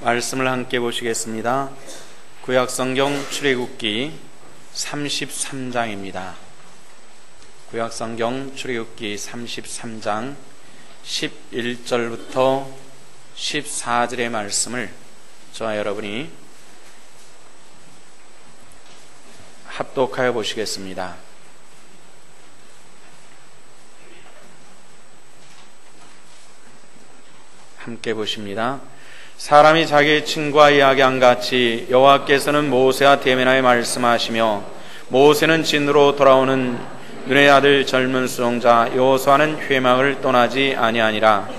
말씀을 함께 보시겠습니다. 구약성경 출애굽기 33장입니다. 구약성경 출애굽기 33장 11절부터 14절의 말씀을 저와 여러분이 합독하여 보시겠습니다. 함께 보십니다. 사람이 자기 친구와 이야기한 같이 여호와께서는 모세와 대면하여 말씀하시며, 모세는 진으로 돌아오는 눈의 아들 젊은 수종자 여호수아는 회막을 떠나지 아니하니라.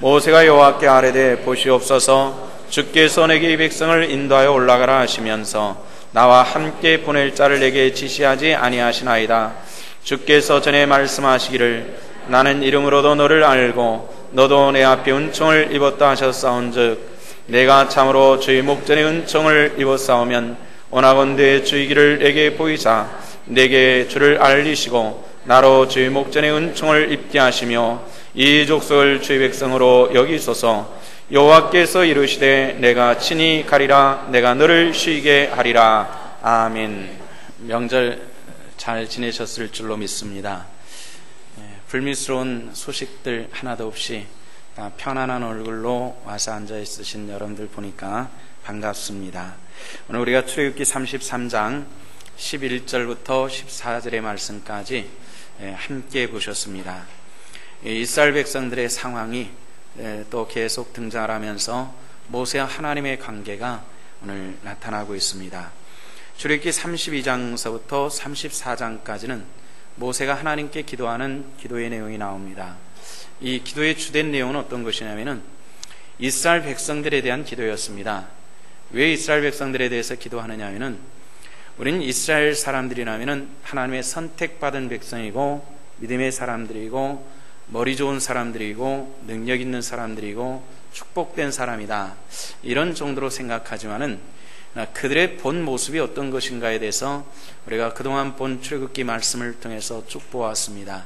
모세가 여호와께 아뢰되, 보시옵소서, 주께서 내게 이 백성을 인도하여 올라가라 하시면서 나와 함께 보낼 자를 내게 지시하지 아니하시나이다. 주께서 전에 말씀하시기를, 나는 이름으로도 너를 알고 너도 내 앞에 은총을 입었다 하셨사온즉, 내가 참으로 주의 목전에 은총을 입었사오면 원하건대 주의 길을 내게 보이사 내게 주를 알리시고 나로 주의 목전에 은총을 입게 하시며 이 족속을 주의 백성으로 여기소서. 여호와께서 이르시되, 내가 친히 가리라. 내가 너를 쉬게 하리라. 아멘. 명절 잘 지내셨을 줄로 믿습니다. 불미스러운 소식들 하나도 없이 편안한 얼굴로 와서 앉아 있으신 여러분들 보니까 반갑습니다. 오늘 우리가 출애굽기 33장 11절부터 14절의 말씀까지 함께 보셨습니다. 이스라엘 백성들의 상황이 또 계속 등장을 하면서 모세와 하나님의 관계가 오늘 나타나고 있습니다. 출애굽기 32장서부터 34장까지는 모세가 하나님께 기도하는 기도의 내용이 나옵니다. 이 기도의 주된 내용은 어떤 것이냐면은 이스라엘 백성들에 대한 기도였습니다. 왜 이스라엘 백성들에 대해서 기도하느냐면은, 우리는 이스라엘 사람들이라면은 하나님의 선택받은 백성이고 믿음의 사람들이고 머리 좋은 사람들이고 능력 있는 사람들이고 축복된 사람이다, 이런 정도로 생각하지만은 그들의 본 모습이 어떤 것인가에 대해서 우리가 그동안 본 출애굽기 말씀을 통해서 쭉 보았습니다.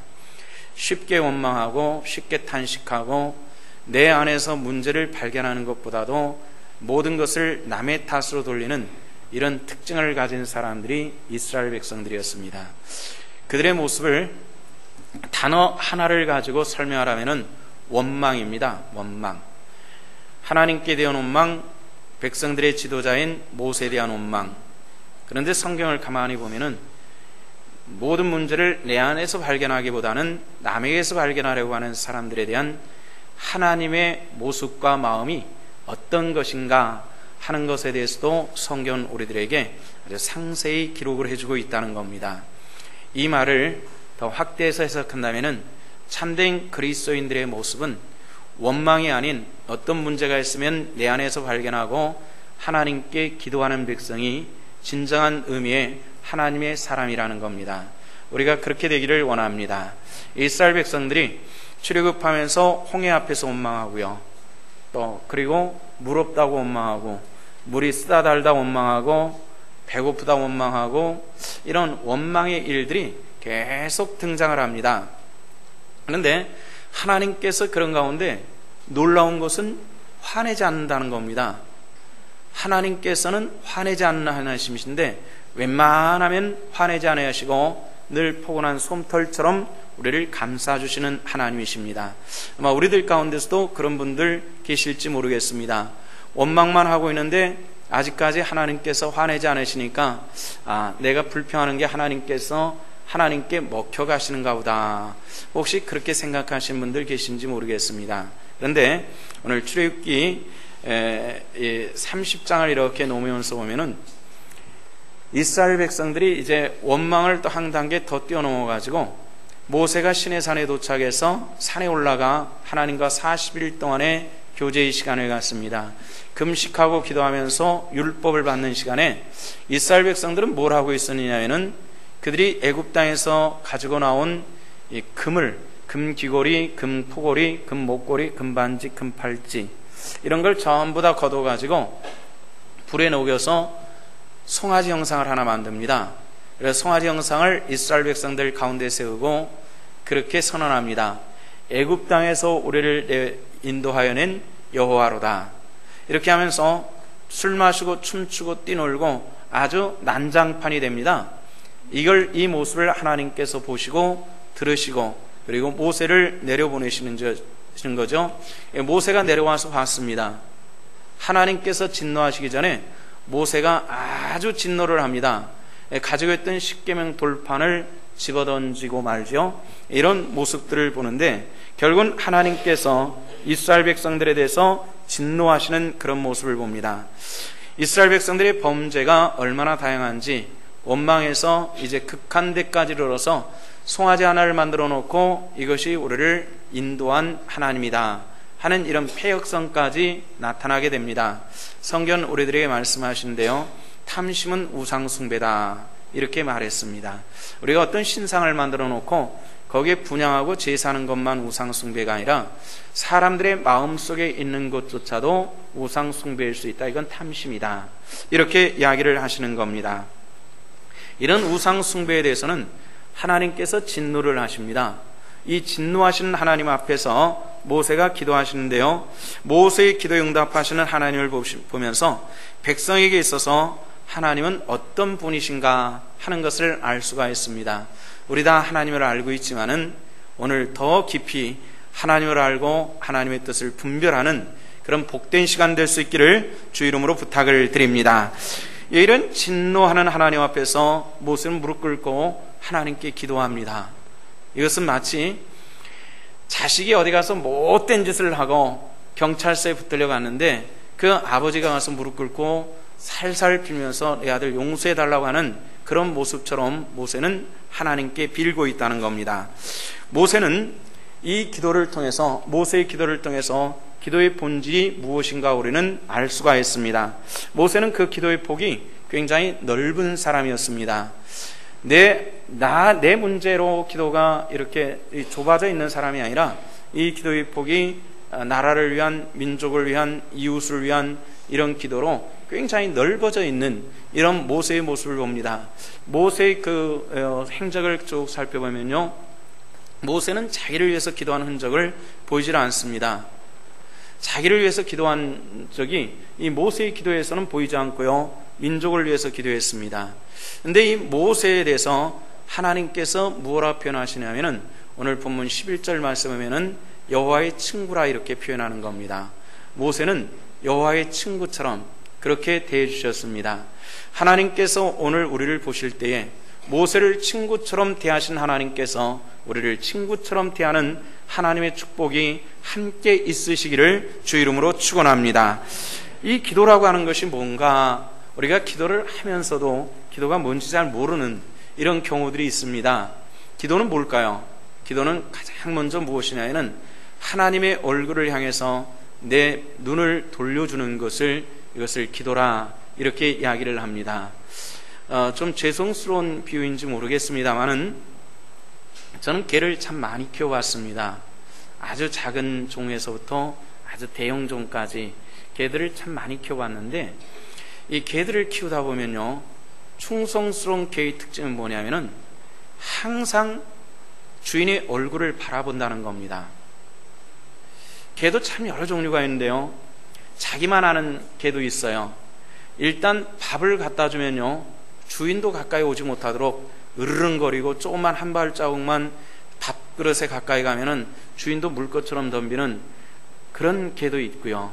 쉽게 원망하고 쉽게 탄식하고 내 안에서 문제를 발견하는 것보다도 모든 것을 남의 탓으로 돌리는 이런 특징을 가진 사람들이 이스라엘 백성들이었습니다. 그들의 모습을 단어 하나를 가지고 설명하라면 원망입니다. 원망. 하나님께 대한 원망, 백성들의 지도자인 모세에 대한 원망. 그런데 성경을 가만히 보면은 모든 문제를 내 안에서 발견하기보다는 남에게서 발견하려고 하는 사람들에 대한 하나님의 모습과 마음이 어떤 것인가 하는 것에 대해서도 성경은 우리들에게 아주 상세히 기록을 해주고 있다는 겁니다. 이 말을 더 확대해서 해석한다면 참된 그리스도인들의 모습은 원망이 아닌 어떤 문제가 있으면 내 안에서 발견하고 하나님께 기도하는 백성이 진정한 의미의 하나님의 사람이라는 겁니다. 우리가 그렇게 되기를 원합니다. 이스라엘 백성들이 출애굽하면서 홍해 앞에서 원망하고요, 또 그리고 물 없다고 원망하고 물이 쓰다 달다 원망하고 배고프다 원망하고 이런 원망의 일들이 계속 등장을 합니다. 그런데 하나님께서 그런 가운데 놀라운 것은 화내지 않는다는 겁니다. 하나님께서는 화내지 않는 하나님이신데 웬만하면 화내지 않으시고 늘 포근한 솜털처럼 우리를 감싸주시는 하나님이십니다. 아마 우리들 가운데서도 그런 분들 계실지 모르겠습니다. 원망만 하고 있는데 아직까지 하나님께서 화내지 않으시니까 내가 불평하는 게 하나님께서 하나님께 먹혀가시는가 보다, 혹시 그렇게 생각하시는 분들 계신지 모르겠습니다. 그런데 오늘 출애굽기 30장을 이렇게 놓으면서 보면은 이스라엘 백성들이 이제 원망을 또 한 단계 더 뛰어넘어 가지고 모세가 시내산에 도착해서 산에 올라가 하나님과 40일 동안의 교제의 시간을 갖습니다. 금식하고 기도하면서 율법을 받는 시간에 이스라엘 백성들은 뭘 하고 있었느냐면은 그들이 애굽 땅에서 가지고 나온 이 금을, 금 귀걸이, 금 포고리, 금 목걸이, 금 반지, 금 팔찌, 이런 걸 전부 다 걷어 가지고 불에 녹여서 송아지 형상을 하나 만듭니다. 그래서 송아지 형상을 이스라엘 백성들 가운데 세우고 그렇게 선언합니다. 애굽 땅에서 우리를 인도하여 낸 여호와로다. 이렇게 하면서 술 마시고 춤추고 뛰놀고 아주 난장판이 됩니다. 이 모습을 하나님께서 보시고 들으시고 그리고 모세를 내려보내시는 거죠. 모세가 내려와서 봤습니다. 하나님께서 진노하시기 전에 모세가 아주 진노를 합니다. 가지고 있던 십계명 돌판을 집어던지고 말죠. 이런 모습들을 보는데 결국은 하나님께서 이스라엘 백성들에 대해서 진노하시는 그런 모습을 봅니다. 이스라엘 백성들의 범죄가 얼마나 다양한지 원망해서 이제 극한 데까지 이르러서 송아지 하나를 만들어 놓고 이것이 우리를 인도한 하나님이다 하는 이런 폐역성까지 나타나게 됩니다. 성경 우리들에게 말씀하시는데요, 탐심은 우상숭배다 이렇게 말했습니다. 우리가 어떤 신상을 만들어 놓고 거기에 분향하고 제사하는 것만 우상숭배가 아니라 사람들의 마음속에 있는 것조차도 우상숭배일 수 있다. 이건 탐심이다. 이렇게 이야기를 하시는 겁니다. 이런 우상숭배에 대해서는 하나님께서 진노를 하십니다. 이 진노하시는 하나님 앞에서 모세가 기도하시는데요, 모세의 기도에 응답하시는 하나님을 보면서 백성에게 있어서 하나님은 어떤 분이신가 하는 것을 알 수가 있습니다. 우리 다 하나님을 알고 있지만은 오늘 더 깊이 하나님을 알고 하나님의 뜻을 분별하는 그런 복된 시간 될 수 있기를 주 이름으로 부탁을 드립니다. 이런 진노하는 하나님 앞에서 모세는 무릎 꿇고 하나님께 기도합니다. 이것은 마치 자식이 어디 가서 못된 짓을 하고 경찰서에 붙들려 갔는데 그 아버지가 가서 무릎 꿇고 살살 빌면서 내 아들 용서해달라고 하는 그런 모습처럼 모세는 하나님께 빌고 있다는 겁니다. 모세는 이 기도를 통해서, 모세의 기도를 통해서 기도의 본질이 무엇인가 우리는 알 수가 있습니다. 모세는 그 기도의 폭이 굉장히 넓은 사람이었습니다. 내 문제로 기도가 이렇게 좁아져 있는 사람이 아니라 이 기도의 폭이 나라를 위한, 민족을 위한, 이웃을 위한 이런 기도로 굉장히 넓어져 있는 이런 모세의 모습을 봅니다. 모세의 그 행적을 쭉 살펴보면요, 모세는 자기를 위해서 기도하는 흔적을 보이질 않습니다. 자기를 위해서 기도한 적이 이 모세의 기도에서는 보이지 않고요, 민족을 위해서 기도했습니다. 그런데 이 모세에 대해서 하나님께서 무엇라 표현하시냐면은 오늘 본문 11절 말씀하면은 여호와의 친구라 이렇게 표현하는 겁니다. 모세는 여호와의 친구처럼 그렇게 대해 주셨습니다. 하나님께서 오늘 우리를 보실 때에 모세를 친구처럼 대하신 하나님께서 우리를 친구처럼 대하는 하나님의 축복이 함께 있으시기를 주 이름으로 축원합니다. 이 기도라고 하는 것이 뭔가, 우리가 기도를 하면서도 기도가 뭔지 잘 모르는 이런 경우들이 있습니다. 기도는 뭘까요? 기도는 가장 먼저 무엇이냐면 하나님의 얼굴을 향해서 내 눈을 돌려주는 것을, 이것을 기도라 이렇게 이야기를 합니다. 좀 죄송스러운 비유인지 모르겠습니다만은 저는 개를 참 많이 키워봤습니다. 아주 작은 종에서부터 아주 대형 종까지 개들을 참 많이 키워봤는데, 이 개들을 키우다 보면요, 충성스러운 개의 특징은 뭐냐면은 항상 주인의 얼굴을 바라본다는 겁니다. 개도 참 여러 종류가 있는데요, 자기만 아는 개도 있어요. 일단 밥을 갖다 주면요, 주인도 가까이 오지 못하도록 으르렁거리고 조금만 한 발자국만 밥그릇에 가까이 가면은 주인도 물 것처럼 덤비는 그런 개도 있고요.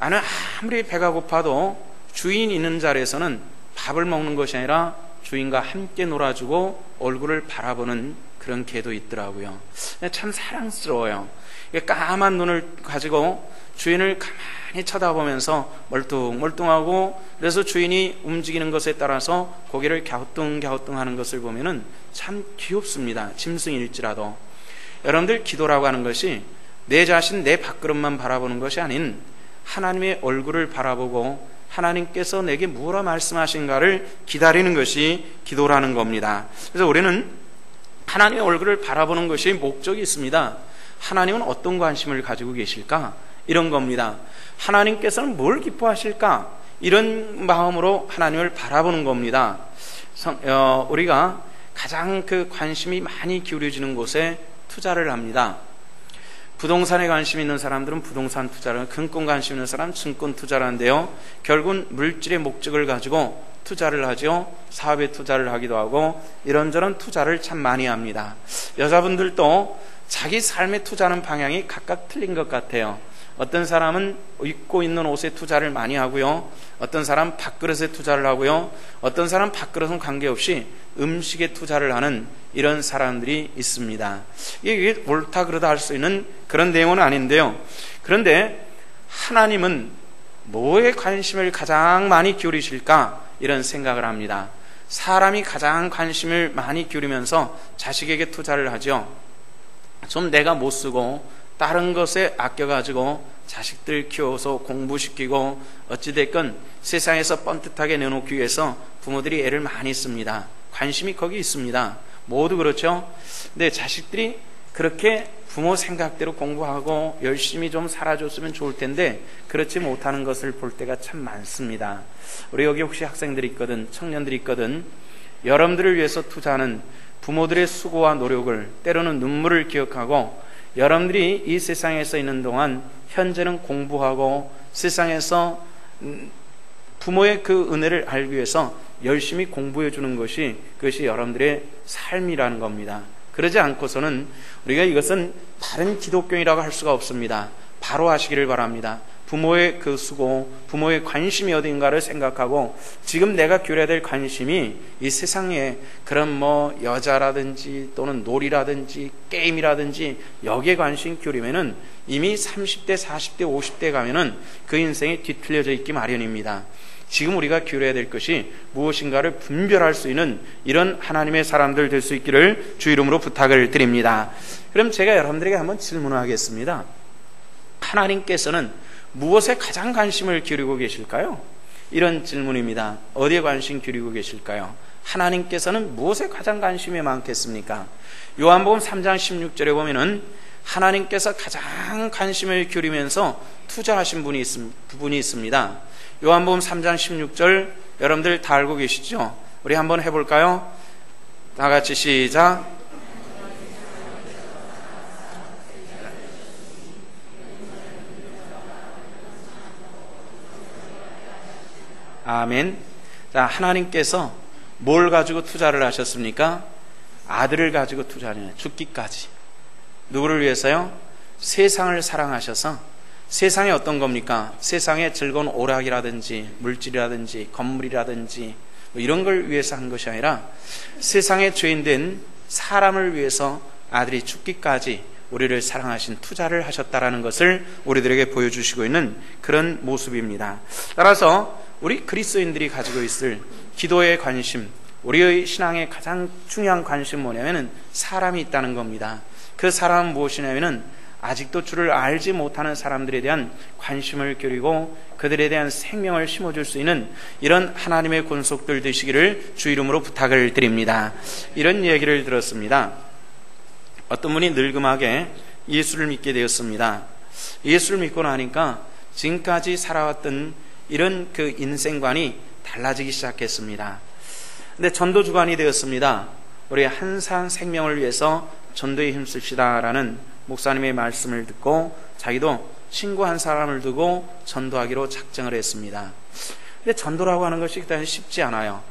아무리 배가 고파도 주인 있는 자리에서는 밥을 먹는 것이 아니라 주인과 함께 놀아주고 얼굴을 바라보는 그런 개도 있더라고요. 참 사랑스러워요. 까만 눈을 가지고 주인을 가만히 쳐다보면서 멀뚱멀뚱하고, 그래서 주인이 움직이는 것에 따라서 고개를 갸우뚱갸우뚱 하는 것을 보면은 참 귀엽습니다. 짐승일지라도. 여러분들, 기도라고 하는 것이 내 자신, 내 밥그릇만 바라보는 것이 아닌 하나님의 얼굴을 바라보고 하나님께서 내게 무엇라 말씀하신가를 기다리는 것이 기도라는 겁니다. 그래서 우리는 하나님의 얼굴을 바라보는 것이 목적이 있습니다. 하나님은 어떤 관심을 가지고 계실까? 이런 겁니다. 하나님께서는 뭘 기뻐하실까? 이런 마음으로 하나님을 바라보는 겁니다. 우리가 가장 그 관심이 많이 기울여지는 곳에 투자를 합니다. 부동산에 관심 있는 사람들은 부동산 투자를, 금권 관심 있는 사람은 증권 투자를 하는데요. 결국은 물질의 목적을 가지고 투자를 하죠. 사업에 투자를 하기도 하고 이런저런 투자를 참 많이 합니다. 여자분들도 자기 삶에 투자하는 방향이 각각 틀린 것 같아요. 어떤 사람은 입고 있는 옷에 투자를 많이 하고요. 어떤 사람은 밥그릇에 투자를 하고요. 어떤 사람은 밥그릇은 관계없이 음식에 투자를 하는 이런 사람들이 있습니다. 이게 옳다 그러다 할 수 있는 그런 내용은 아닌데요. 그런데 하나님은 뭐에 관심을 가장 많이 기울이실까? 이런 생각을 합니다. 사람이 가장 관심을 많이 기울이면서 자식에게 투자를 하죠. 좀 내가 못 쓰고 다른 것에 아껴가지고 자식들 키워서 공부시키고 어찌됐건 세상에서 뻔듯하게 내놓기 위해서 부모들이 애를 많이 씁니다. 관심이 거기 있습니다. 모두 그렇죠. 근데 자식들이 그렇게 부모 생각대로 공부하고 열심히 좀 살아줬으면 좋을 텐데 그렇지 못하는 것을 볼 때가 참 많습니다. 우리 여기 혹시 학생들이 있거든, 청년들이 있거든, 여러분들을 위해서 투자하는 부모들의 수고와 노력을, 때로는 눈물을 기억하고 여러분들이 이 세상에서 있는 동안 현재는 공부하고 세상에서 부모의 그 은혜를 알기 위해서 열심히 공부해 주는 것이, 그것이 여러분들의 삶이라는 겁니다. 그러지 않고서는 우리가 이것은 다른 기독교인이라고 할 수가 없습니다. 바로 하시기를 바랍니다. 부모의 그 수고, 부모의 관심이 어딘가를 생각하고 지금 내가 기울여야 될 관심이 이 세상에 그런 여자라든지 또는 놀이라든지 게임이라든지 여기에 관심 기울이면은 이미 30대, 40대, 50대 가면은 그 인생이 뒤틀려져 있기 마련입니다. 지금 우리가 기울여야 될 것이 무엇인가를 분별할 수 있는 이런 하나님의 사람들 될 수 있기를 주 이름으로 부탁을 드립니다. 그럼 제가 여러분들에게 한번 질문을 하겠습니다. 하나님께서는 무엇에 가장 관심을 기울이고 계실까요? 이런 질문입니다. 어디에 관심 기울이고 계실까요? 하나님께서는 무엇에 가장 관심이 많겠습니까? 요한복음 3장 16절에 보면은 하나님께서 가장 관심을 기울이면서 투자하신 부분이 있습니다. 요한복음 3장 16절 여러분들 다 알고 계시죠? 우리 한번 해볼까요? 다 같이 시작. 아멘. 자, 하나님께서 뭘 가지고 투자를 하셨습니까? 아들을 가지고 투자하냐, 죽기까지. 누구를 위해서요? 세상을 사랑하셔서. 세상이 어떤 겁니까? 세상의 즐거운 오락이라든지 물질이라든지 건물이라든지 이런 걸 위해서 한 것이 아니라 세상의 죄인된 사람을 위해서 아들이 죽기까지 우리를 사랑하신 투자를 하셨다라는 것을 우리들에게 보여주시고 있는 그런 모습입니다. 따라서 우리 그리스도인들이 가지고 있을 기도의 관심, 우리의 신앙의 가장 중요한 관심은 뭐냐면은 사람이 있다는 겁니다. 그 사람은 무엇이냐면은 아직도 주를 알지 못하는 사람들에 대한 관심을 기울이고 그들에 대한 생명을 심어줄 수 있는 이런 하나님의 권속들 되시기를 주 이름으로 부탁을 드립니다. 이런 얘기를 들었습니다. 어떤 분이 늙음하게 예수를 믿게 되었습니다. 예수를 믿고 나니까 지금까지 살아왔던 이런 그 인생관이 달라지기 시작했습니다. 근데 전도주간이 되었습니다. 우리 한산 생명을 위해서 전도에 힘씁시다라는 목사님의 말씀을 듣고 자기도 친구 한 사람을 두고 전도하기로 작정을 했습니다. 근데 전도라고 하는 것이 그다지 쉽지 않아요.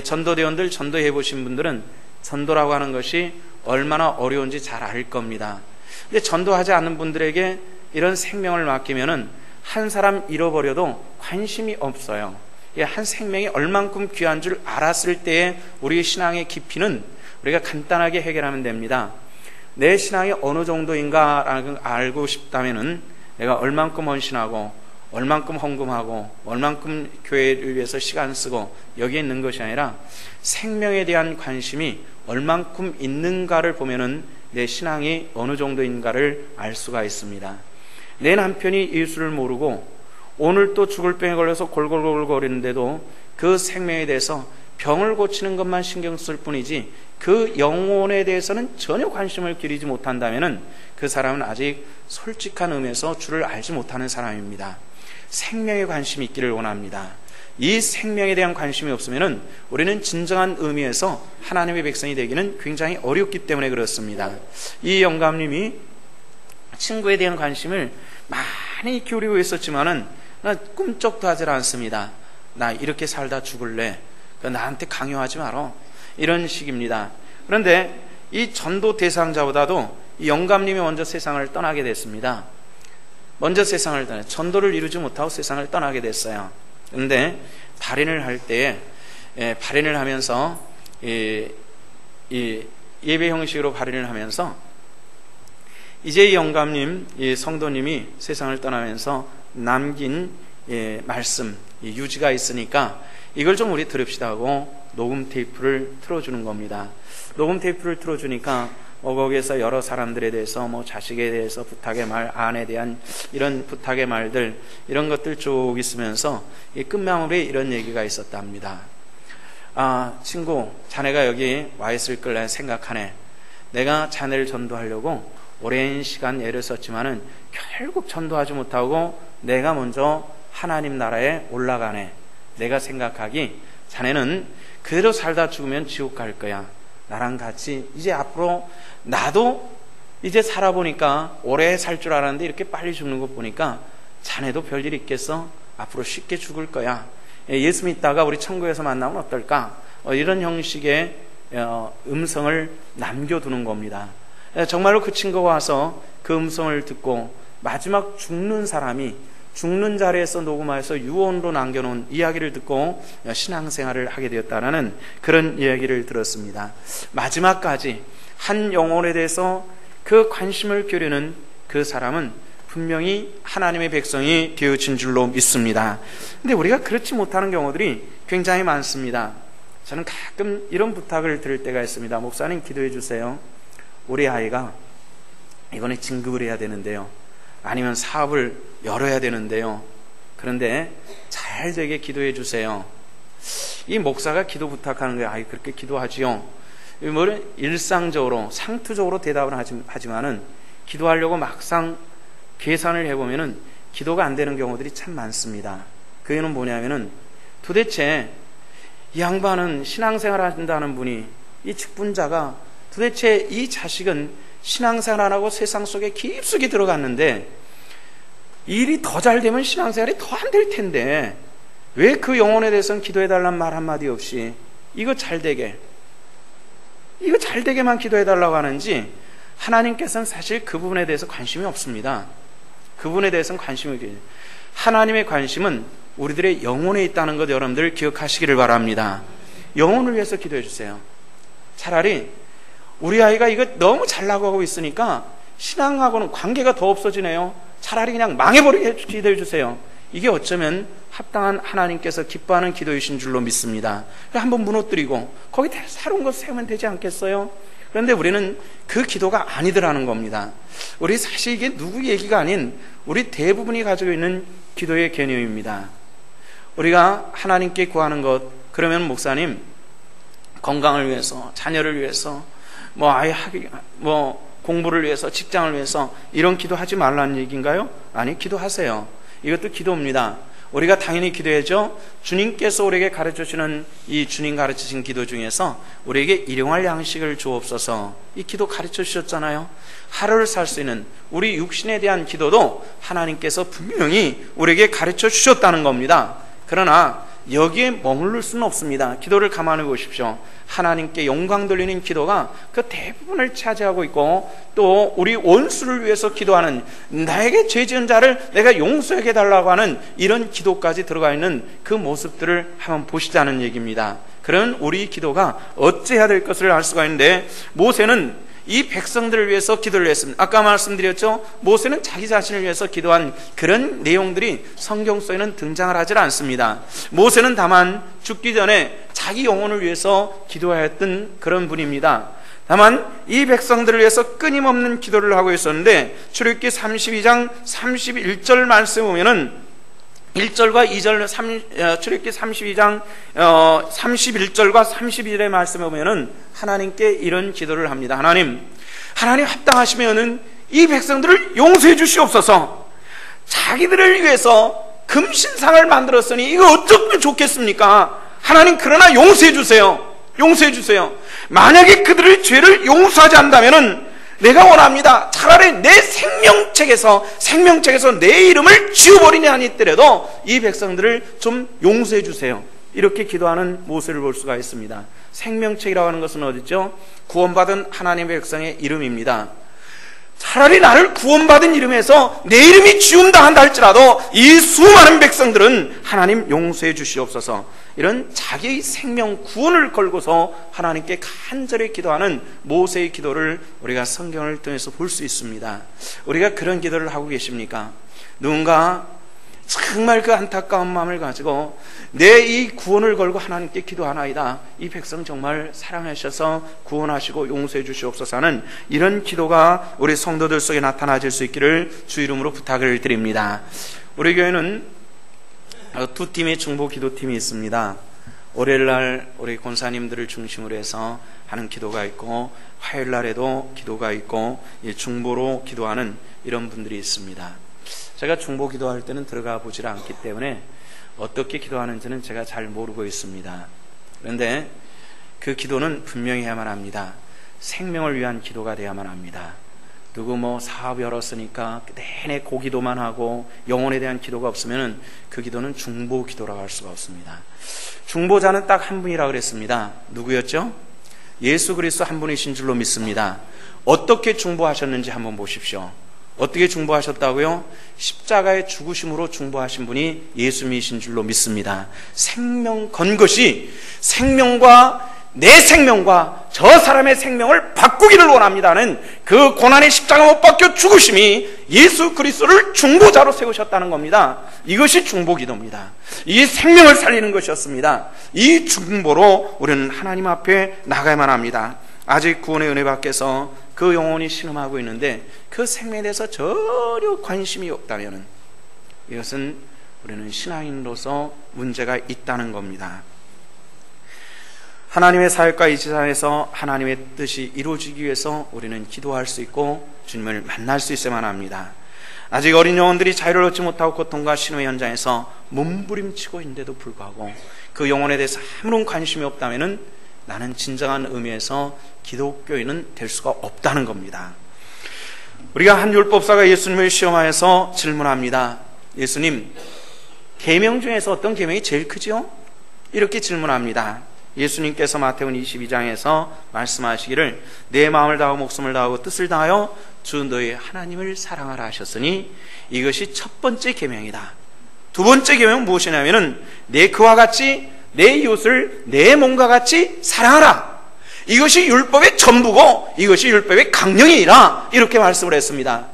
전도대원들, 전도해 보신 분들은 전도라고 하는 것이 얼마나 어려운지 잘 알 겁니다. 근데 전도하지 않는 분들에게 이런 생명을 맡기면은 한 사람 잃어버려도 관심이 없어요. 한 생명이 얼만큼 귀한 줄 알았을 때의 우리의 신앙의 깊이는 우리가 간단하게 해결하면 됩니다. 내 신앙이 어느 정도인가라는 걸 알고 싶다면은 내가 얼만큼 헌신하고 얼만큼 헌금하고 얼만큼 교회를 위해서 시간 쓰고 여기에 있는 것이 아니라 생명에 대한 관심이 얼만큼 있는가를 보면은 내 신앙이 어느 정도인가를 알 수가 있습니다. 내 남편이 예수를 모르고 오늘 또 죽을 병에 걸려서 골골골거리는데도 그 생명에 대해서 병을 고치는 것만 신경 쓸 뿐이지 그 영혼에 대해서는 전혀 관심을 기울이지 못한다면 그 사람은 아직 솔직한 의미에서 주를 알지 못하는 사람입니다. 생명에 관심이 있기를 원합니다. 이 생명에 대한 관심이 없으면 우리는 진정한 의미에서 하나님의 백성이 되기는 굉장히 어렵기 때문에 그렇습니다. 이 영감님이 친구에 대한 관심을 많이 기울이고 있었지만은 나 꿈쩍도 하질 않습니다. 나 이렇게 살다 죽을래. 나한테 강요하지 마라. 이런 식입니다. 그런데 이 전도 대상자보다도 이 영감님이 먼저 세상을 떠나게 됐습니다. 먼저 세상을 떠나 전도를 이루지 못하고 세상을 떠나게 됐어요. 그런데 발인을 할 때에 발인을 하면서 이 예배 형식으로 발인을 하면서 이제 이 영감님, 이 성도님이 세상을 떠나면서 남긴 말씀, 유지가 있으니까 이걸 좀 우리 들읍시다 하고 녹음 테이프를 틀어주는 겁니다. 녹음 테이프를 틀어주니까 거기에서 여러 사람들에 대해서 자식에 대해서 부탁의 말, 아내에 대한 이런 부탁의 말들, 이런 것들 쭉 있으면서 이 끝마무리에 이런 얘기가 있었답니다. 친구, 자네가 여기 와 있을 걸 생각하네. 내가 자네를 전도하려고 오랜 시간 애를 썼지만은 결국 전도하지 못하고 내가 먼저 하나님 나라에 올라가네. 내가 생각하기 자네는 그대로 살다 죽으면 지옥 갈 거야. 나랑 같이 이제 앞으로 나도 이제 살아보니까 오래 살 줄 알았는데 이렇게 빨리 죽는 것 보니까 자네도 별일 있겠어? 앞으로 쉽게 죽을 거야. 예수 믿다가 우리 천국에서 만나면 어떨까? 이런 형식의 음성을 남겨두는 겁니다. 정말로 그 친구가 와서 그 음성을 듣고 마지막 죽는 사람이 죽는 자리에서 녹음해서 유언으로 남겨놓은 이야기를 듣고 신앙생활을 하게 되었다는 그런 이야기를 들었습니다. 마지막까지 한 영혼에 대해서 그 관심을 기울이는 그 사람은 분명히 하나님의 백성이 되어진 줄로 믿습니다. 근데 우리가 그렇지 못하는 경우들이 굉장히 많습니다. 저는 가끔 이런 부탁을 드릴 때가 있습니다. 목사님 기도해 주세요. 우리 아이가 이번에 진급을 해야 되는데요. 아니면 사업을 열어야 되는데요. 그런데 잘 되게 기도해 주세요. 이 목사가 기도 부탁하는 거예요. 아이 그렇게 기도하지요. 일상적으로 상투적으로 대답을 하지만은 기도하려고 막상 계산을 해보면은 기도가 안 되는 경우들이 참 많습니다. 그 이유는 뭐냐면은 도대체 이 양반은 신앙생활 한다는 분이 이 직분자가 도대체 이 자식은 신앙생활 안 하고 세상 속에 깊숙이 들어갔는데 일이 더 잘 되면 신앙생활이 더 안 될 텐데 왜 그 영혼에 대해서는 기도해달라는 말 한마디 없이 이거 잘 되게만 기도해달라고 하는지 하나님께서는 사실 그 부분에 대해서 관심이 없습니다. 그 부분에 대해서는 관심이 없어요. 하나님의 관심은 우리들의 영혼에 있다는 것 여러분들 기억하시기를 바랍니다. 영혼을 위해서 기도해 주세요. 차라리 우리 아이가 이거 너무 잘 나가고 있으니까 신앙하고는 관계가 더 없어지네요. 차라리 그냥 망해버리게 기도해 주세요. 이게 어쩌면 합당한 하나님께서 기뻐하는 기도이신 줄로 믿습니다. 한번 무너뜨리고 거기 새로운 것 세우면 되지 않겠어요? 그런데 우리는 그 기도가 아니더라는 겁니다. 우리 사실 이게 누구 얘기가 아닌 우리 대부분이 가지고 있는 기도의 개념입니다. 우리가 하나님께 구하는 것, 그러면 목사님 건강을 위해서, 자녀를 위해서, 공부를 위해서, 직장을 위해서 이런 기도하지 말라는 얘기인가요? 아니, 기도하세요. 이것도 기도입니다. 우리가 당연히 기도해야죠. 주님께서 우리에게 가르쳐주시는 이 주님 가르치신 기도 중에서 우리에게 일용할 양식을 주옵소서, 이 기도 가르쳐 주셨잖아요. 하루를 살 수 있는 우리 육신에 대한 기도도 하나님께서 분명히 우리에게 가르쳐 주셨다는 겁니다. 그러나 여기에 머무를 수는 없습니다. 기도를 가만히 보십시오. 하나님께 영광 돌리는 기도가 그 대부분을 차지하고 있고, 또 우리 원수를 위해서 기도하는, 나에게 죄 지은 자를 내가 용서해 달라고 하는 이런 기도까지 들어가 있는 그 모습들을 한번 보시자는 얘기입니다. 그런 우리 기도가 어찌해야 될 것을 알 수가 있는데, 모세는 이 백성들을 위해서 기도를 했습니다. 아까 말씀드렸죠. 모세는 자기 자신을 위해서 기도한 그런 내용들이 성경 속에는 등장을 하질 않습니다. 모세는 다만 죽기 전에 자기 영혼을 위해서 기도하였던 그런 분입니다. 다만 이 백성들을 위해서 끊임없는 기도를 하고 있었는데, 출애굽기 32장 31절 말씀 보면은 1절과 2절, 출애굽기 32장 31절과 32절의 말씀에 보면은 하나님께 이런 기도를 합니다. 하나님 합당하시면은 이 백성들을 용서해 주시옵소서. 자기들을 위해서 금신상을 만들었으니 이거 어쩌면 좋겠습니까? 하나님, 그러나 용서해 주세요. 용서해 주세요. 만약에 그들의 죄를 용서하지 않는다면은 내가 원합니다. 차라리 내 생명책에서 내 이름을 지워버리냐 하니더라도 이 백성들을 좀 용서해 주세요. 이렇게 기도하는 모습을 볼 수가 있습니다. 생명책이라고 하는 것은 어디죠? 구원받은 하나님의 백성의 이름입니다. 차라리 나를 구원받은 이름에서 내 이름이 지운다 한다 할지라도 이 수많은 백성들은 하나님 용서해 주시옵소서. 이런 자기의 생명 구원을 걸고서 하나님께 간절히 기도하는 모세의 기도를 우리가 성경을 통해서 볼 수 있습니다. 우리가 그런 기도를 하고 계십니까? 누군가 정말 그 안타까운 마음을 가지고 내 이 구원을 걸고 하나님께 기도하나이다. 이 백성 정말 사랑하셔서 구원하시고 용서해 주시옵소서 하는 이런 기도가 우리 성도들 속에 나타나질 수 있기를 주 이름으로 부탁을 드립니다. 우리 교회는 두 팀의 중보 기도팀이 있습니다. 월요일날 우리 권사님들을 중심으로 해서 하는 기도가 있고, 화요일날에도 기도가 있고, 중보로 기도하는 이런 분들이 있습니다. 제가 중보 기도할 때는 들어가 보질 않기 때문에 어떻게 기도하는지는 제가 잘 모르고 있습니다. 그런데 그 기도는 분명히 해야만 합니다. 생명을 위한 기도가 돼야만 합니다. 누구 사업 열었으니까 내내 그 기도만 하고 영혼에 대한 기도가 없으면 그 기도는 중보 기도라고 할 수가 없습니다. 중보자는 딱 한 분이라고 그랬습니다. 누구였죠? 예수 그리스도 한 분이신 줄로 믿습니다. 어떻게 중보하셨는지 한번 보십시오. 어떻게 중보하셨다고요? 십자가의 죽으심으로 중보하신 분이 예수님이신 줄로 믿습니다. 생명 건 것이 생명과 내 생명과 저 사람의 생명을 바꾸기를 원합니다는 그 고난의 십자가 못 박혀 죽으심이 예수 그리스도를 중보자로 세우셨다는 겁니다. 이것이 중보기도입니다. 이 생명을 살리는 것이었습니다. 이 중보로 우리는 하나님 앞에 나가야만 합니다. 아직 구원의 은혜 밖에서 그 영혼이 신음하고 있는데 그 생명에 대해서 전혀 관심이 없다면 이것은 우리는 신앙인으로서 문제가 있다는 겁니다. 하나님의 사역과 이 세상에서 하나님의 뜻이 이루어지기 위해서 우리는 기도할 수 있고 주님을 만날 수 있어야만 합니다. 아직 어린 영혼들이 자유를 얻지 못하고 고통과 신음의 현장에서 몸부림치고 있는데도 불구하고 그 영혼에 대해서 아무런 관심이 없다면 나는 진정한 의미에서 기독교인은 될 수가 없다는 겁니다. 우리가 한 율법사가 예수님을 시험하여서 질문합니다. 예수님, 계명 중에서 어떤 계명이 제일 크지요? 이렇게 질문합니다. 예수님께서 마태복음 22장에서 말씀하시기를 내 마음을 다하고 목숨을 다하고 뜻을 다하여 주 너희 하나님을 사랑하라 하셨으니 이것이 첫 번째 계명이다. 두 번째 계명은 무엇이냐면은 내 그와 같이 내 이웃을 내 몸과 같이 사랑하라. 이것이 율법의 전부고 이것이 율법의 강령이라 이렇게 말씀을 했습니다.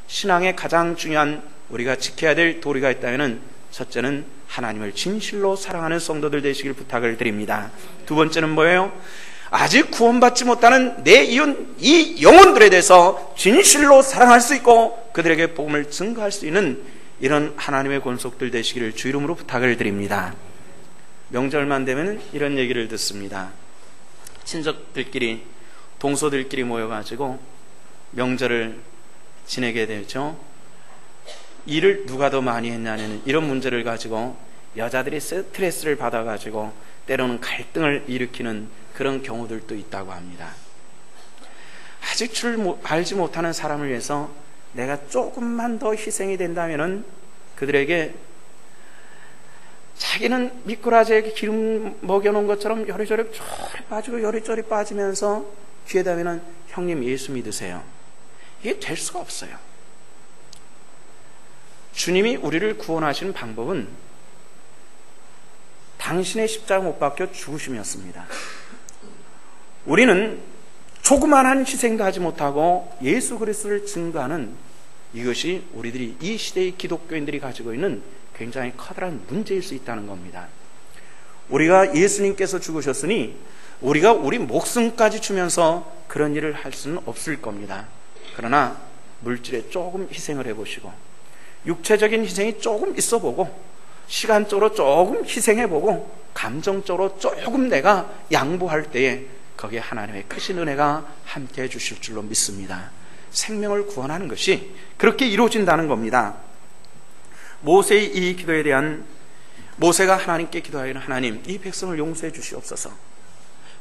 신앙의 가장 중요한 우리가 지켜야 될 도리가 있다면 첫째는 하나님을 진실로 사랑하는 성도들 되시길 부탁을 드립니다. 두 번째는 뭐예요? 아직 구원받지 못하는 내 이웃 이 영혼들에 대해서 진실로 사랑할 수 있고 그들에게 복음을 증거할 수 있는 이런 하나님의 권속들 되시기를 주 이름으로 부탁을 드립니다. 명절만 되면 이런 얘기를 듣습니다. 친척들끼리 동서들끼리 모여가지고 명절을 지내게 되죠. 일을 누가 더 많이 했냐는 이런 문제를 가지고 여자들이 스트레스를 받아가지고 때로는 갈등을 일으키는 그런 경우들도 있다고 합니다. 아직 줄 알지 못하는 사람을 위해서 내가 조금만 더 희생이 된다면 그들에게 자기는 미꾸라지에 기름 먹여놓은 것처럼 요리조리 빠지고 요리조리 빠지면서 귀에다 대면 형님 예수 믿으세요. 이게 될 수가 없어요. 주님이 우리를 구원하시는 방법은 당신의 십자가 못 박혀 죽으심이었습니다. 우리는 조그만한 희생도 하지 못하고 예수 그리스도를 증거하는 이것이 우리들이 이 시대의 기독교인들이 가지고 있는 굉장히 커다란 문제일 수 있다는 겁니다. 우리가 예수님께서 죽으셨으니 우리가 우리 목숨까지 주면서 그런 일을 할 수는 없을 겁니다. 그러나 물질에 조금 희생을 해보시고 육체적인 희생이 조금 있어보고 시간적으로 조금 희생해보고 감정적으로 조금 내가 양보할 때에 거기에 하나님의 크신 은혜가 함께 해주실 줄로 믿습니다. 생명을 구원하는 것이 그렇게 이루어진다는 겁니다. 모세의 이 기도에 대한 모세가 하나님께 기도하기는 하나님 이 백성을 용서해 주시옵소서.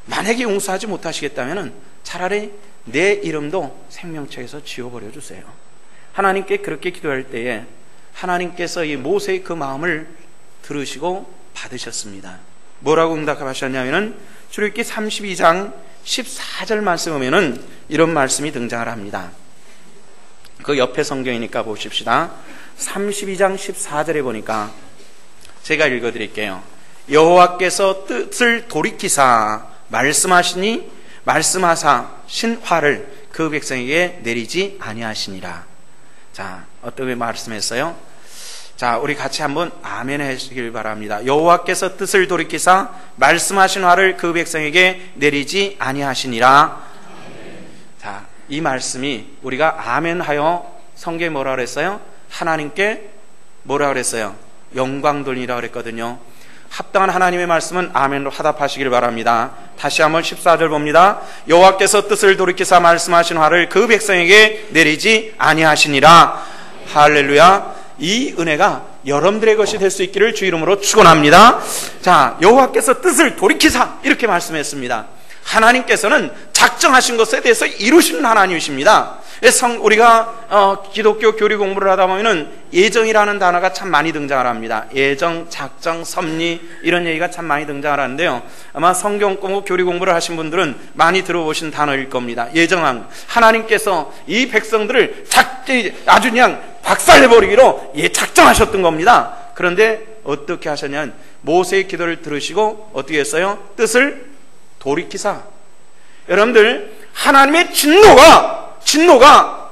만약에 용서하지 못하시겠다면 차라리 내 이름도 생명책에서 지워버려 주세요. 하나님께 그렇게 기도할 때에 하나님께서 이 모세의 그 마음을 들으시고 받으셨습니다. 뭐라고 응답하셨냐면은 출애굽기 32장 14절 말씀 보면은 이런 말씀이 등장을 합니다. 그 옆에 성경이니까 보십시다. 32장 14절에 보니까 제가 읽어드릴게요. 여호와께서 뜻을 돌이키사 말씀하사 신화를 그 백성에게 내리지 아니하시니라. 자, 어떻게 말씀했어요? 자, 우리 같이 한번 아멘 하시길 바랍니다. 여호와께서 뜻을 돌이키사 말씀하신 화를 그 백성에게 내리지 아니하시니라. 자, 이 말씀이 우리가 아멘하여 성경에 뭐라 그랬어요? 하나님께 뭐라 그랬어요? 영광 돌리라 그랬거든요. 합당한 하나님의 말씀은 아멘으로 화답하시길 바랍니다. 다시 한번 14절 봅니다. 여호와께서 뜻을 돌이키사 말씀하신 화를 그 백성에게 내리지 아니하시니라. 할렐루야. 이 은혜가 여러분들의 것이 될 수 있기를 주 이름으로 축원합니다. 자, 여호와께서 뜻을 돌이키사 이렇게 말씀했습니다. 하나님께서는 작정하신 것에 대해서 이루시는 하나님이십니다. 우리가 기독교 교리 공부를 하다 보면은 예정이라는 단어가 참 많이 등장을 합니다. 예정, 작정, 섭리 이런 얘기가 참 많이 등장을 하는데요. 아마 성경 공부, 교리 공부를 하신 분들은 많이 들어보신 단어일 겁니다. 예정한 하나님께서 이 백성들을 아주 그냥 박살내버리기로 작정하셨던 겁니다. 그런데 어떻게 하셨냐면 모세의 기도를 들으시고 어떻게 했어요? 뜻을 돌이키사. 여러분들 하나님의 진노가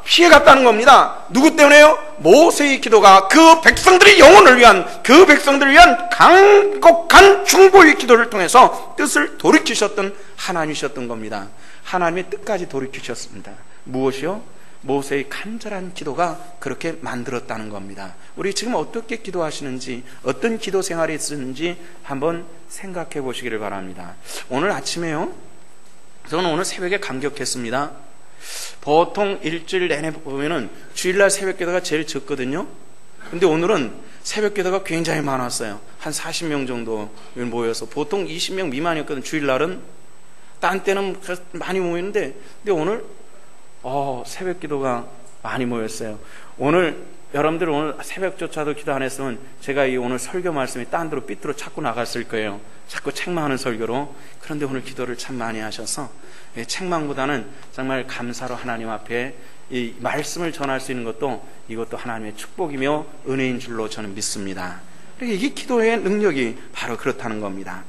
피해갔다는 겁니다. 누구 때문에요? 모세의 기도가 그 백성들의 영혼을 위한, 그 백성들을 위한 강곡한 중보의 기도를 통해서 뜻을 돌이키셨던 하나님이셨던 겁니다. 하나님의 뜻까지 돌이키셨습니다. 무엇이요? 모세의 간절한 기도가 그렇게 만들었다는 겁니다. 우리 지금 어떻게 기도하시는지, 어떤 기도 생활이 있는지 한번 생각해 보시기를 바랍니다. 오늘 아침에요, 저는 오늘 새벽에 감격했습니다. 보통 일주일 내내 보면은 주일날 새벽 기도가 제일 적거든요. 근데 오늘은 새벽 기도가 굉장히 많았어요. 한 40명 정도 모여서, 보통 20명 미만이었거든요. 주일날은. 딴 때는 많이 모이는데, 근데 오늘 새벽 기도가 많이 모였어요. 오늘 여러분들 오늘 새벽조차도 기도 안 했으면 제가 이 오늘 설교 말씀이 딴 데로 삐뚤어 찾고 나갔을 거예요. 자꾸 책망하는 설교로. 그런데 오늘 기도를 참 많이 하셔서 책망보다는 정말 감사로 하나님 앞에 이 말씀을 전할 수 있는 것도, 이것도 하나님의 축복이며 은혜인 줄로 저는 믿습니다. 이게 기도의 능력이 바로 그렇다는 겁니다.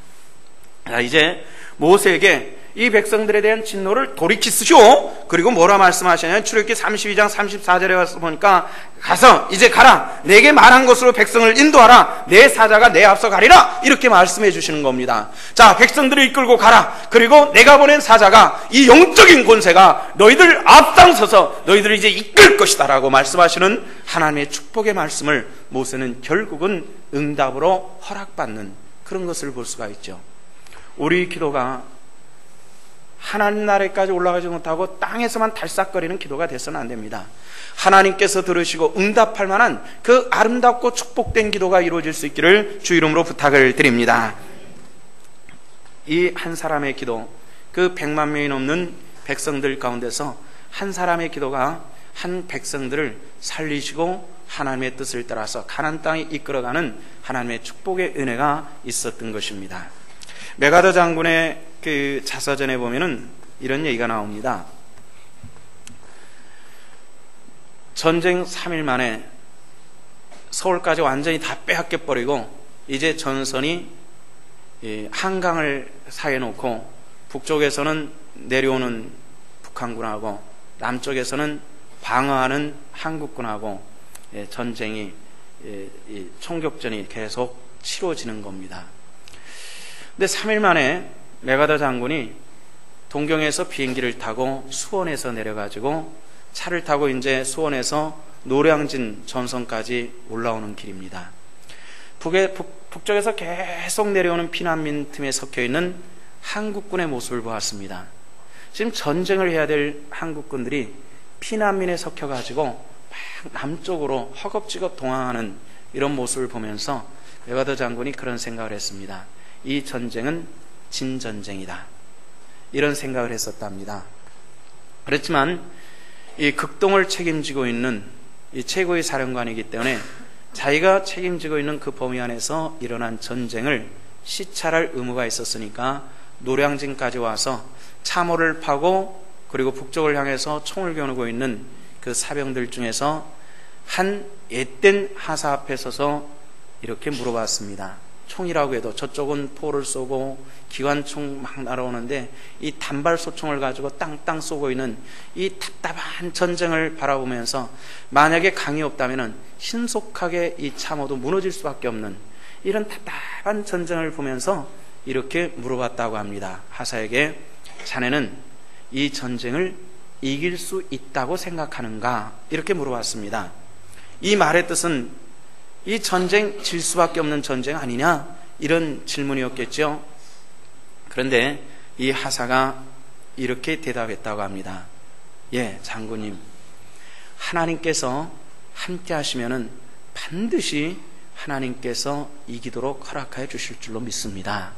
자, 이제 모세에게 이 백성들에 대한 진노를 돌이키시오. 그리고 뭐라 말씀하시냐면 출애굽기 32장 34절에 가서 보니까, 가서 이제 가라, 내게 말한 것으로 백성을 인도하라, 내 사자가 내 앞서 가리라, 이렇게 말씀해 주시는 겁니다. 자, 백성들을 이끌고 가라. 그리고 내가 보낸 사자가, 이 영적인 권세가 너희들 앞장서서 너희들을 이제 이끌 것이다 라고 말씀하시는 하나님의 축복의 말씀을 모세는 결국은 응답으로 허락받는 그런 것을 볼 수가 있죠. 우리 기도가 하나님 나라에까지 올라가지 못하고 땅에서만 달싹거리는 기도가 돼서는 안 됩니다. 하나님께서 들으시고 응답할 만한 그 아름답고 축복된 기도가 이루어질 수 있기를 주 이름으로 부탁을 드립니다. 이 한 사람의 기도, 그 100만 명이 넘는 백성들 가운데서 한 사람의 기도가 한 백성들을 살리시고 하나님의 뜻을 따라서 가나안 땅에 이끌어가는 하나님의 축복의 은혜가 있었던 것입니다. 메가더 장군의 그 자서전에 보면은 이런 얘기가 나옵니다. 전쟁 3일 만에 서울까지 완전히 다 빼앗겨버리고 이제 전선이 한강을 사이에 놓고 북쪽에서는 내려오는 북한군하고 남쪽에서는 방어하는 한국군하고 전쟁이, 총격전이 계속 치러지는 겁니다. 근데 3일 만에 메가더 장군이 동경에서 비행기를 타고 수원에서 내려가지고 차를 타고 이제 수원에서 노량진 전선까지 올라오는 길입니다. 북쪽에서 계속 내려오는 피난민 틈에 섞여 있는 한국군의 모습을 보았습니다. 지금 전쟁을 해야 될 한국군들이 피난민에 섞여가지고 막 남쪽으로 허겁지겁 동항하는 이런 모습을 보면서 메가더 장군이 그런 생각을 했습니다. 이 전쟁은 진전쟁이다. 이런 생각을 했었답니다. 그렇지만 이 극동을 책임지고 있는 이 최고의 사령관이기 때문에 자기가 책임지고 있는 그 범위 안에서 일어난 전쟁을 시찰할 의무가 있었으니까 노량진까지 와서 참호를 파고 그리고 북쪽을 향해서 총을 겨누고 있는 그 사병들 중에서 한 앳된 하사 앞에 서서 이렇게 물어봤습니다. 총이라고 해도 저쪽은 포를 쏘고 기관총 막 날아오는데 이 단발소총을 가지고 땅땅 쏘고 있는 이 답답한 전쟁을 바라보면서 만약에 강이 없다면 신속하게 이 참호도 무너질 수밖에 없는 이런 답답한 전쟁을 보면서 이렇게 물어봤다고 합니다. 하사에게 자네는 이 전쟁을 이길 수 있다고 생각하는가? 이렇게 물어봤습니다. 이 말의 뜻은 이 전쟁 질 수밖에 없는 전쟁 아니냐? 이런 질문이었겠죠. 그런데 이 하사가 이렇게 대답했다고 합니다. 예, 장군님. 하나님께서 함께 하시면은 반드시 하나님께서 이기도록 허락하여 주실 줄로 믿습니다.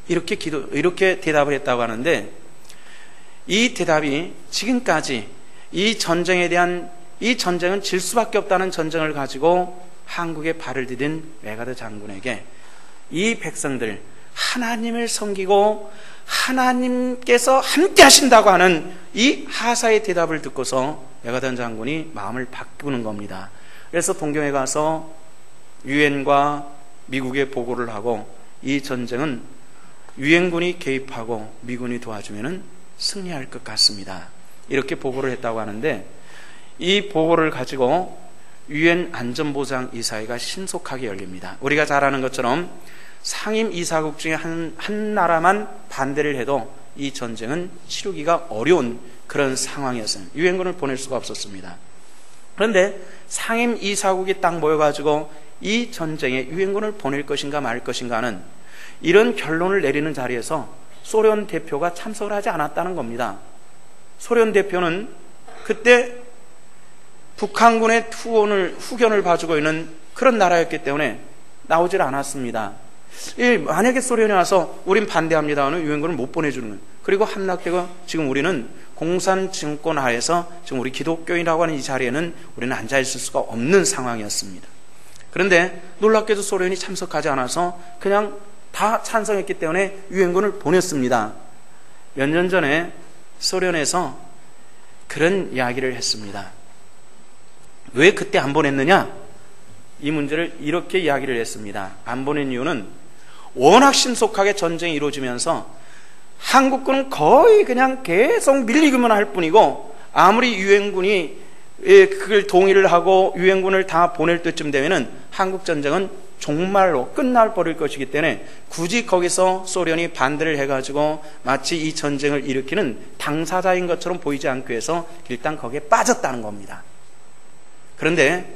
이렇게 대답을 했다고 하는데 이 대답이 지금까지 이 전쟁은 질 수밖에 없다는 전쟁을 가지고 한국에 발을 디딘 메가드 장군에게 이 백성들 하나님을 섬기고 하나님께서 함께 하신다고 하는 이 하사의 대답을 듣고서 메가드 장군이 마음을 바꾸는 겁니다. 그래서 동경에 가서 유엔과 미국에 보고를 하고 이 전쟁은 유엔군이 개입하고 미군이 도와주면 승리할 것 같습니다. 이렇게 보고를 했다고 하는데 이 보고를 가지고 유엔 안전보장 이사회가 신속하게 열립니다. 우리가 잘 아는 것처럼 상임 이사국 중에 한 나라만 반대를 해도 이 전쟁은 치르기가 어려운 그런 상황이었어요. 유엔군을 보낼 수가 없었습니다. 그런데 상임 이사국이 딱 모여가지고 이 전쟁에 유엔군을 보낼 것인가 말 것인가는 이런 결론을 내리는 자리에서 소련 대표가 참석을 하지 않았다는 겁니다. 소련 대표는 그때 북한군의 후견을 봐주고 있는 그런 나라였기 때문에 나오질 않았습니다. 만약에 소련이 와서 우린 반대합니다 하는 유엔군을 못 보내주는 거예요. 그리고 함락되고 지금 우리는 공산 정권 하에서 지금 우리 기독교인이라고 하는 이 자리에는 우리는 앉아있을 수가 없는 상황이었습니다. 그런데 놀랍게도 소련이 참석하지 않아서 그냥 다 찬성했기 때문에 유엔군을 보냈습니다. 몇 년 전에 소련에서 그런 이야기를 했습니다. 왜 그때 안 보냈느냐? 이 문제를 이렇게 이야기를 했습니다. 안 보낸 이유는 워낙 신속하게 전쟁이 이루어지면서 한국군은 거의 그냥 계속 밀리기만 할 뿐이고 아무리 유엔군이 그걸 동의를 하고 유엔군을 다 보낼 때쯤 되면은 한국 전쟁은 종말로 끝날 버릴 것이기 때문에 굳이 거기서 소련이 반대를 해가지고 마치 이 전쟁을 일으키는 당사자인 것처럼 보이지 않기 위해서 일단 거기에 빠졌다는 겁니다. 그런데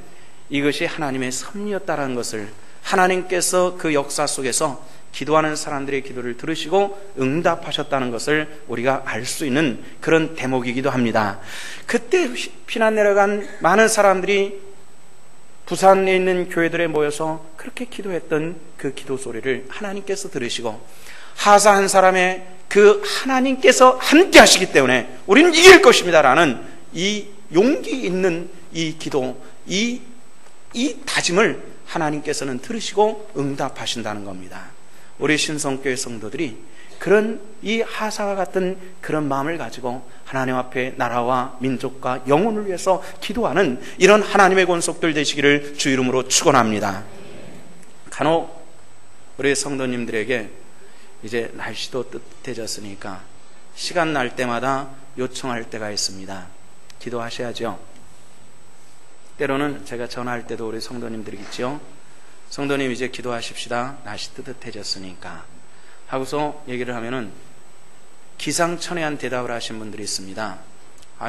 이것이 하나님의 섭리였다는 것을 하나님께서 그 역사 속에서 기도하는 사람들의 기도를 들으시고 응답하셨다는 것을 우리가 알 수 있는 그런 대목이기도 합니다. 그때 피난 내려간 많은 사람들이 부산에 있는 교회들에 모여서 그렇게 기도했던 그 기도 소리를 하나님께서 들으시고 하사 한 사람의 그 하나님께서 함께 하시기 때문에 우리는 이길 것입니다 라는 이 용기 있는 이 기도, 이 다짐을 하나님께서는 들으시고 응답하신다는 겁니다. 우리 신성교회 성도들이 그런 이 하사와 같은 그런 마음을 가지고 하나님 앞에 나라와 민족과 영혼을 위해서 기도하는 이런 하나님의 권속들 되시기를 주 이름으로 축원합니다. 간혹 우리 성도님들에게 이제 날씨도 뜨뜻해졌으니까 시간 날 때마다 요청할 때가 있습니다. 기도하셔야죠. 때로는 제가 전화할 때도 우리 성도님들이겠죠. 성도님 이제 기도하십시다. 날씨 뜨뜻해졌으니까 하고서 얘기를 하면은 기상천외한 대답을 하신 분들이 있습니다.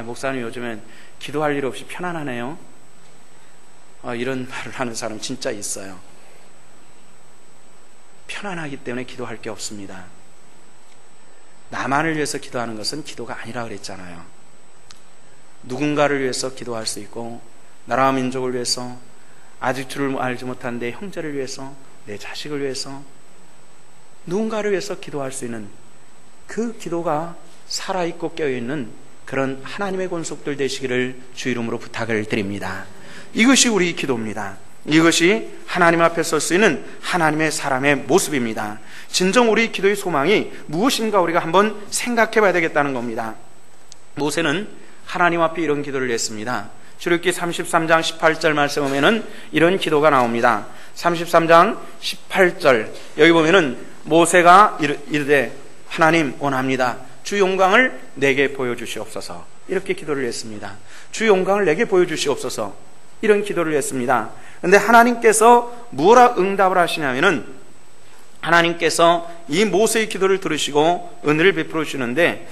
목사님 요즘엔 기도할 일 없이 편안하네요. 이런 말을 하는 사람 진짜 있어요. 편안하기 때문에 기도할 게 없습니다. 나만을 위해서 기도하는 것은 기도가 아니라 그랬잖아요. 누군가를 위해서 기도할 수 있고 나라와 민족을 위해서 아직 주를 알지 못한 내 형제를 위해서 내 자식을 위해서 누군가를 위해서 기도할 수 있는 그 기도가 살아있고 깨어있는 그런 하나님의 권속들 되시기를 주 이름으로 부탁을 드립니다. 이것이 우리 기도입니다. 이것이 하나님 앞에 설 수 있는 하나님의 사람의 모습입니다. 진정 우리 기도의 소망이 무엇인가 우리가 한번 생각해 봐야 되겠다는 겁니다. 모세는 하나님 앞에 이런 기도를 했습니다. 출애굽기 33장 18절 말씀 보면은 이런 기도가 나옵니다. 33장 18절 여기 보면은 모세가 이르되 하나님 원합니다. 주 영광을 내게 보여주시옵소서. 이렇게 기도를 했습니다. 주 영광을 내게 보여주시옵소서. 이런 기도를 했습니다. 그런데 하나님께서 뭐라 응답을 하시냐면은 하나님께서 이 모세의 기도를 들으시고 은혜를 베풀어 주시는데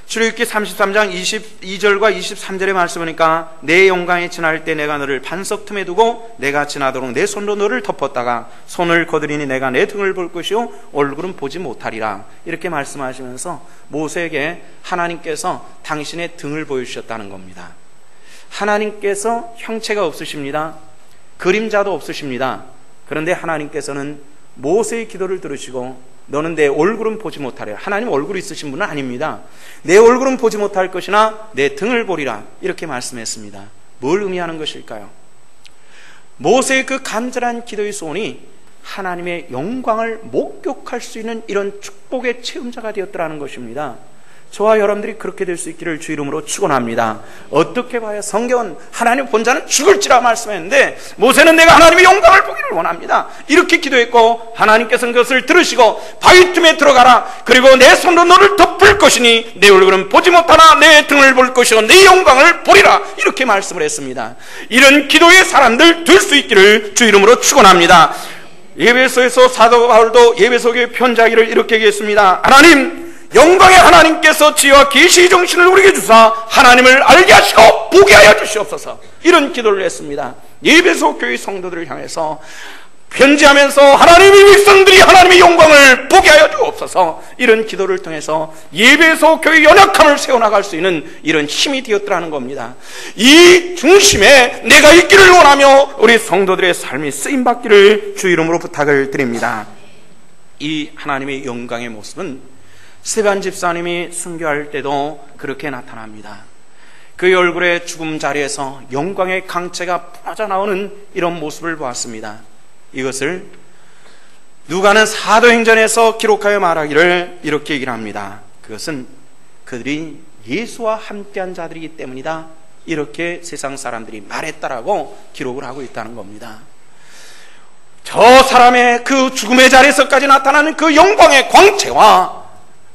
출애굽기 33장 22절과 23절의 말씀이니까 내 영광에 지날 때 내가 너를 반석 틈에 두고 내가 지나도록 내 손으로 너를 덮었다가 손을 거두리니 내가 내 등을 볼 것이요 얼굴은 보지 못하리라. 이렇게 말씀하시면서 모세에게 하나님께서 당신의 등을 보여주셨다는 겁니다. 하나님께서 형체가 없으십니다. 그림자도 없으십니다. 그런데 하나님께서는 모세의 기도를 들으시고 너는 내 얼굴은 보지 못하리라. 하나님 얼굴이 있으신 분은 아닙니다. 내 얼굴은 보지 못할 것이나 내 등을 보리라. 이렇게 말씀했습니다. 뭘 의미하는 것일까요? 모세의 그 간절한 기도의 소원이 하나님의 영광을 목격할 수 있는 이런 축복의 체험자가 되었더라는 것입니다. 저와 여러분들이 그렇게 될 수 있기를 주 이름으로 축원합니다. 어떻게 봐야 성경은 하나님 본자는 죽을지라 말씀했는데 모세는 내가 하나님의 영광을 보기를 원합니다. 이렇게 기도했고 하나님께서는 그것을 들으시고 바위 틈에 들어가라. 그리고 내 손으로 너를 덮을 것이니 내 얼굴은 보지 못하나 내 등을 볼 것이요 내 영광을 보리라. 이렇게 말씀을 했습니다. 이런 기도의 사람들 될 수 있기를 주 이름으로 축원합니다. 예배소에서 사도 바울도 예배소 교회 편지하기를 이렇게 얘기했습니다. 하나님 영광의 하나님께서 지혜와 계시의 정신을 우리에게 주사 하나님을 알게 하시고 보게 하여 주시옵소서. 이런 기도를 했습니다. 예배소 교회 성도들을 향해서 편지하면서 하나님의 백성들이 하나님의 영광을 보게 하여 주옵소서. 이런 기도를 통해서 예배소 교회 연약함을 세워나갈 수 있는 이런 힘이 되었더라는 겁니다. 이 중심에 내가 있기를 원하며 우리 성도들의 삶이 쓰임받기를 주 이름으로 부탁을 드립니다. 이 하나님의 영광의 모습은 스데반 집사님이 순교할 때도 그렇게 나타납니다. 그의 얼굴의 죽음 자리에서 영광의 강체가 빠져나오는 이런 모습을 보았습니다. 이것을 누가는 사도행전에서 기록하여 말하기를 이렇게 얘기를 합니다. 그것은 그들이 예수와 함께한 자들이기 때문이다. 이렇게 세상 사람들이 말했다라고 기록을 하고 있다는 겁니다. 저 사람의 그 죽음의 자리에서까지 나타나는 그 영광의 광채와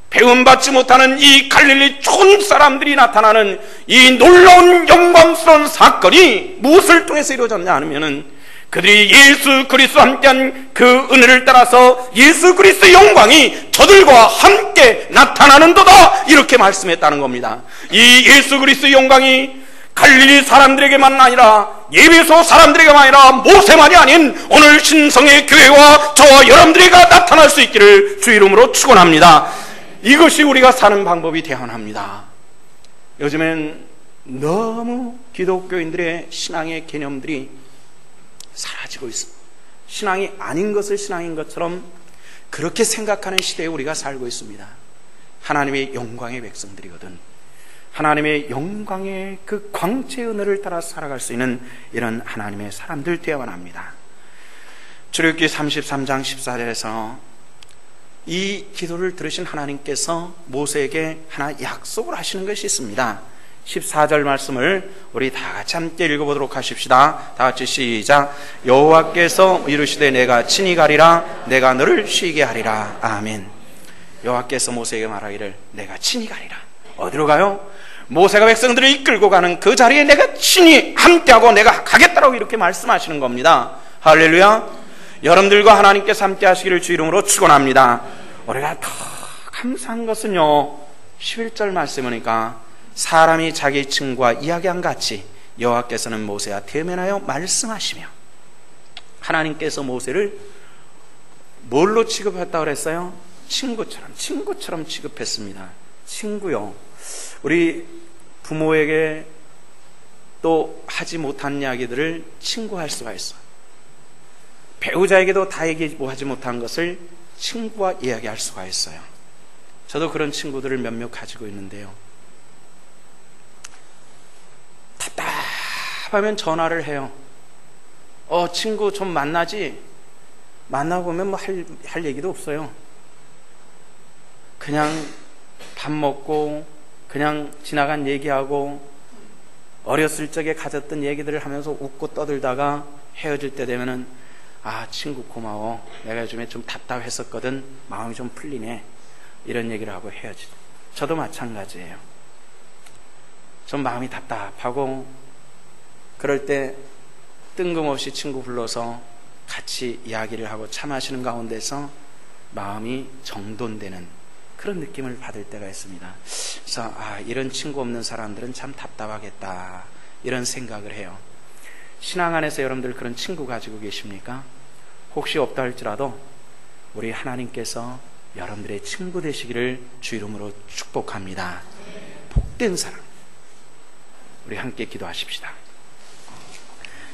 배움받지 못하는 이 갈릴리 촌 사람들이 나타나는 이 놀라운 영광스러운 사건이 무엇을 통해서 이루어졌냐 하면은 그들이 예수 그리스도와 함께한 그 은혜를 따라서 예수 그리스도의 영광이 저들과 함께 나타나는도다. 이렇게 말씀했다는 겁니다. 이 예수 그리스도의 영광이 갈릴리 사람들에게만 아니라 예배소 사람들에게만 아니라 모세만이 아닌 오늘 신성의 교회와 저와 여러분들에게 나타날 수 있기를 주 이름으로 축원합니다. 이것이 우리가 사는 방법이 되어야 합니다. 요즘엔 너무 기독교인들의 신앙의 개념들이 사라지고 있습니다. 신앙이 아닌 것을 신앙인 것처럼 그렇게 생각하는 시대에 우리가 살고 있습니다. 하나님의 영광의 백성들이거든. 하나님의 영광의 그 광채의 은혜를 따라 살아갈 수 있는 이런 하나님의 사람들 되어야만 합니다. 출애굽기 33장 14절에서 이 기도를 들으신 하나님께서 모세에게 하나 약속을 하시는 것이 있습니다. 14절 말씀을 우리 다 같이 함께 읽어보도록 하십시다. 다 같이 시작. 여호와께서 이르시되 내가 친히 가리라. 내가 너를 쉬게 하리라. 아멘. 여호와께서 모세에게 말하기를 내가 친히 가리라. 어디로 가요? 모세가 백성들을 이끌고 가는 그 자리에 내가 친히 함께하고 내가 가겠다라고 이렇게 말씀하시는 겁니다. 할렐루야. 여러분들과 하나님께서 함께 하시기를 주 이름으로 축원합니다. 우리가 더 감사한 것은요 11절 말씀이니까 사람이 자기 친구와 이야기한 같이 여호와께서는 모세와 대면하여 말씀하시며 하나님께서 모세를 뭘로 취급했다고 그랬어요? 친구처럼 취급했습니다. 친구요. 우리 부모에게 또 하지 못한 이야기들을 친구할 수가 있어요. 배우자에게도 다 얘기하지 못한 것을 친구와 이야기할 수가 있어요. 저도 그런 친구들을 몇몇 가지고 있는데요. 답답하면 전화를 해요. 친구 좀 만나지? 만나보면 뭐 할 얘기도 없어요. 그냥 밥 먹고 그냥 지나간 얘기하고 어렸을 적에 가졌던 얘기들을 하면서 웃고 떠들다가 헤어질 때 되면은 친구 고마워. 내가 요즘에 좀 답답했었거든. 마음이 좀 풀리네. 이런 얘기를 하고 헤어지죠. 저도 마찬가지예요. 좀 마음이 답답하고 그럴 때 뜬금없이 친구 불러서 같이 이야기를 하고 차 마시는 가운데서 마음이 정돈되는 그런 느낌을 받을 때가 있습니다. 그래서 이런 친구 없는 사람들은 참 답답하겠다 이런 생각을 해요. 신앙 안에서 여러분들 그런 친구 가지고 계십니까? 혹시 없다 할지라도 우리 하나님께서 여러분들의 친구 되시기를 주 이름으로 축복합니다. 복된 사람. 우리 함께 기도하십시다.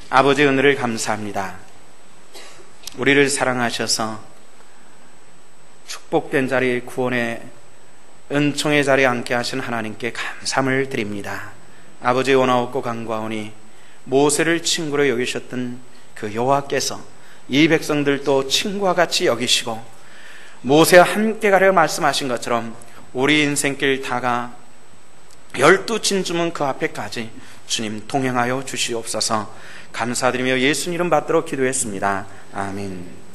아버지의 은혜를 감사합니다. 우리를 사랑하셔서 축복된 자리, 구원의 은총의 자리에 앉게 하신 하나님께 감사함을 드립니다. 아버지의 원하옵고 간구하오니 모세를 친구로 여기셨던 그 여호와께서 이 백성들도 친구와 같이 여기시고 모세와 함께 가려 말씀하신 것처럼 우리 인생길 다가 12진주문 그 앞에까지 주님 동행하여 주시옵소서. 감사드리며 예수님 이름 받들어 기도했습니다. 아멘.